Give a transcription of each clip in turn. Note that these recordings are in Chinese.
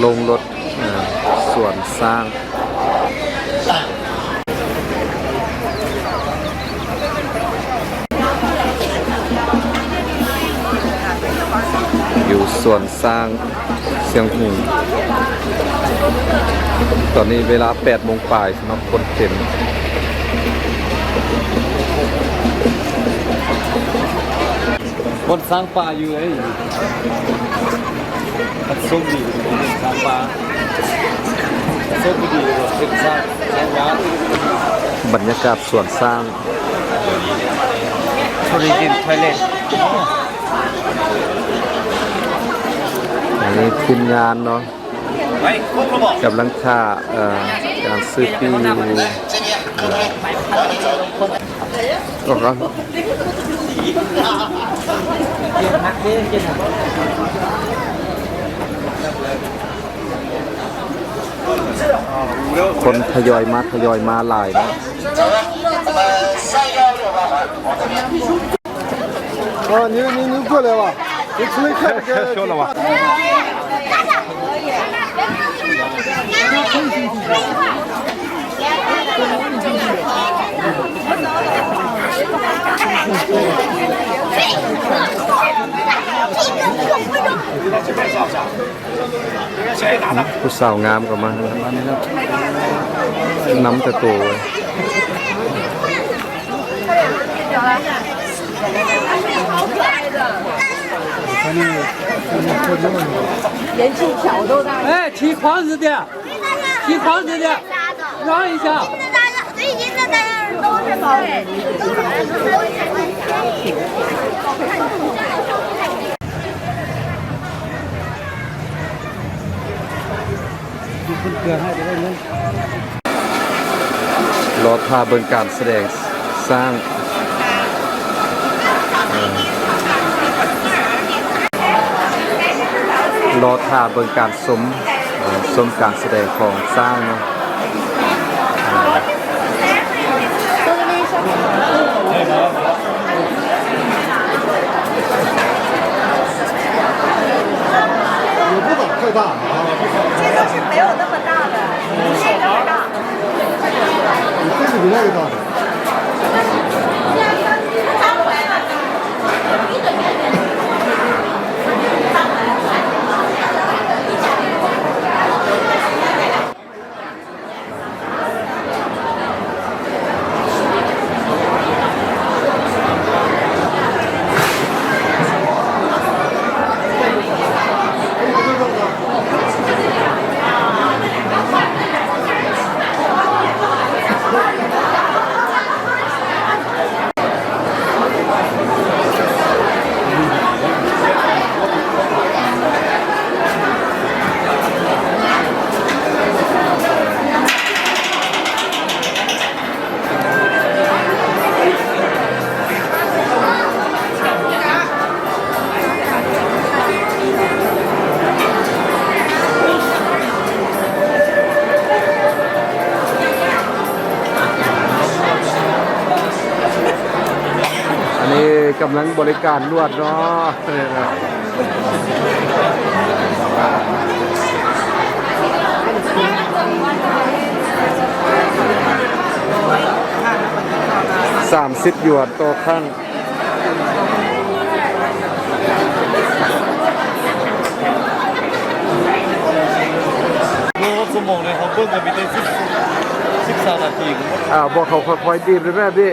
ลงรถส่วนสร้างอยู่ส่วนสร้างเชียงหูตอนนี้เวลา8 โมงปลายสำหรับคนเต็มคนสร้างป่าอยู่เลยมันส้มดีสร้างป่าส้มดีเป็นสร้างวัดบรรยากาศส่วนสร้างทรีดินไทยแลนด์อันนี้ทีมงานเนาะกำลังค่าการซื้อปีก็ครับคนทยอยมาหลายนะ你过来吧，你出来看这个。说了吧。ผู้สาวงามก็มาน้ำแต่ตัว年纪小都大。哎，提筐子的，提筐子的，让一下。最近的大家都是高的，รอท่าเบิ่งการแสดงสร้างรอท่าเบิ่งการสมการแสดงของสร้างเนาะ也不长太大啊。这个是没有那么大的，这个大。这是比那个大的。กำลังบริการนวดเนาะ30 หยวนต่อครั้งชั่วโมงเลยเขาเพิ่งกันไปได้13 นาทีบอกเขาค่อยๆบีบเลยแม่พี่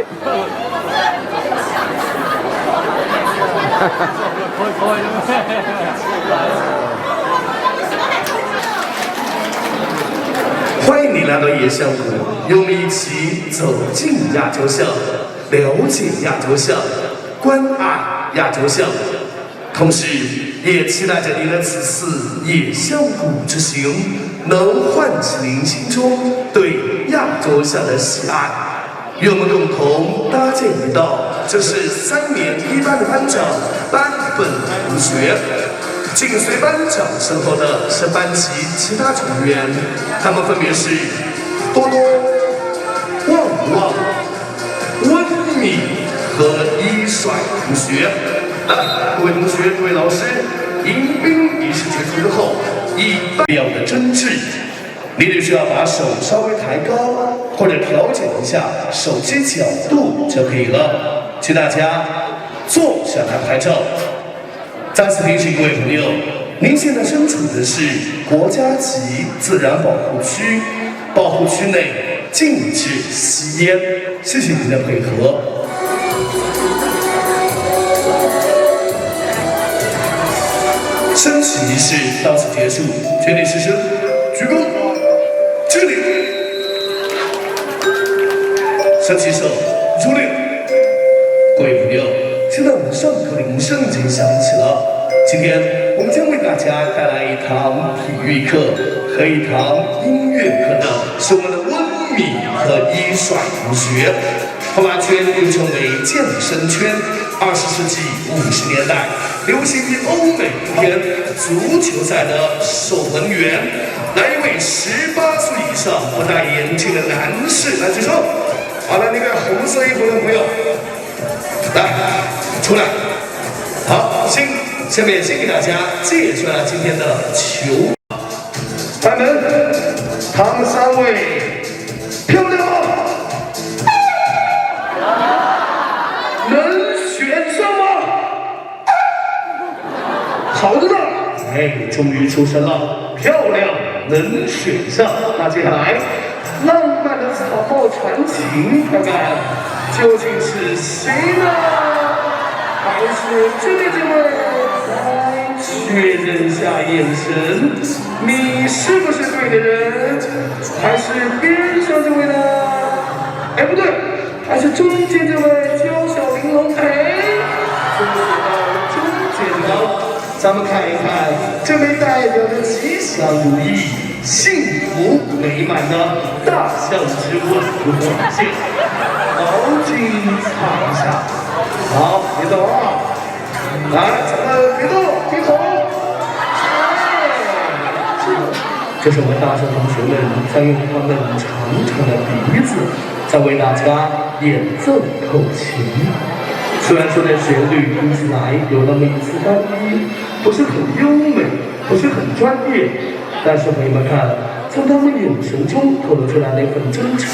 欢迎你来到野象谷，与我们一起走进亚洲象，了解亚洲象，关爱亚洲象，同时也期待着您的此次野象谷之行能唤起您心中对亚洲象的喜爱，与我们共同搭建一道。这是3年1班的班长班本同学，紧随班长身后的是班级其他成员，他们分别是多多、旺旺、温米和一帅同学。各位同学、各位老师，迎宾仪式结束之后，以必要的真挚。你只需要把手稍微抬高，或者调整一下手机角度就可以了。请大家坐下来拍照。再次提醒各位朋友，您现在身处的是国家级自然保护区，保护区内禁止吸烟。谢谢您的配合。升旗仪式到此结束，全体师生鞠躬敬礼。升旗手入列。各位朋友，现在我们上课铃声已经响起了。今天我们将为大家带来一堂体育课和一堂音乐课的是我们的温米和伊帅同学。后八圈又称为健身圈，20世纪50年代流行于欧美片足球赛的守门员。来一位18岁以上不戴眼镜的男士来举手。好了，那个红色衣服的朋友，来出来。好，下面先给大家介绍今天的球。开门，他们3位漂亮吗？能选上吗？好的呢，终于出声了，漂亮，能选上。那接下来，浪漫的草帽传情，看看究竟是谁呢？还是这位？确认下眼神，你是不是对的人？还是边上这位呢？哎，不对，还是中间这位娇小玲珑。哎，终于到中间了，咱们看一看这位代表着吉祥如意、幸福美满的大象之吻如何表现？好，请唱一下。好，别动啊！来，咱们别动，低头。这是我们大象同学们在用他们长长的鼻子在为大家演奏口琴。虽然说这旋律听起来有那么一丝单一，不是很优美，不是很专业，但是朋友们看，从他们眼神中透露出来那份真诚。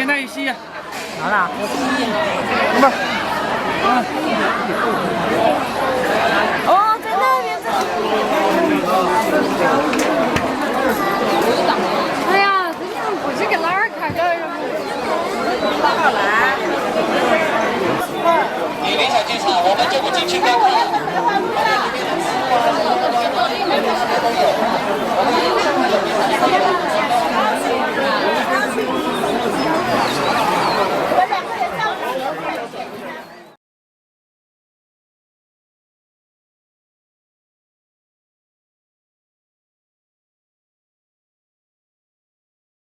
那有戏，好了，不是，哦，在那边。哎呀，我去给哪儿看干什么？好来。你理想进场，我们就不进去观看。